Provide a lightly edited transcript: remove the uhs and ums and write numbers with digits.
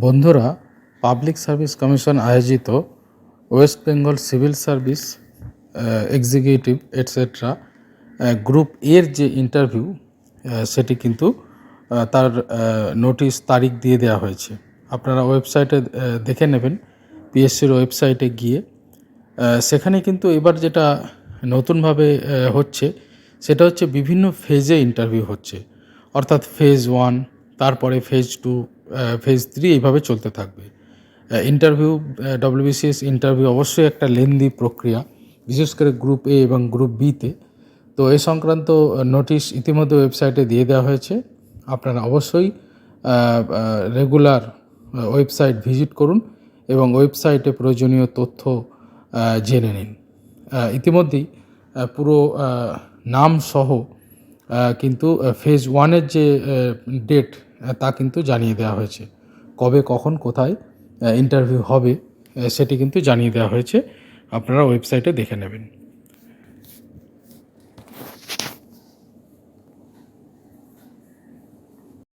বন্ধুরা, public service commission আয়োজিত West Bengal civil service executive etcetera group এর যে ইন্টারভিউ সেটি কিন্তু তার নোটিশ তারিখ দিয়ে দেওয়া হয়েছে। আপনারা ওয়েবসাইটে দেখে নেবেন, পিএসসির ওয়েবসাইটে গিয়ে। সেখানে কিন্তু এবার যেটা নতুনভাবে হচ্ছে সেটা হচ্ছে বিভিন্ন ফেজে ইন্টারভিউ হচ্ছে, অর্থাৎ ফেজ 1, তারপরে ফেজ 2, ফেজ 3 এইভাবে চলতে থাকবে। ইন্টারভিউ, ডব্লিউবিসিএস ইন্টারভিউ অবশ্যই একটা লেন্দি প্রক্রিয়া, বিশেষ করে গ্রুপ এ এবং গ্রুপ বিতে। তো এই সংক্রান্ত নোটিশ ইতিমধ্যে ওয়েবসাইটে দিয়ে দেওয়া হয়েছে। আপনারা অবশ্যই রেগুলার ওয়েবসাইট ভিজিট করুন এবং ওয়েবসাইটে প্রয়োজনীয় তথ্য জেনে নিন। ইতিমধ্যেই পুরো নাম সহ কিন্তু ফেজ 1-এর যে ডেট তা কিন্তু জানিয়ে দেওয়া হয়েছে। কবে, কখন, কোথায় ইন্টারভিউ হবে সেটি কিন্তু জানিয়ে দেওয়া হয়েছে। আপনারা ওয়েবসাইটে দেখে নেবেন।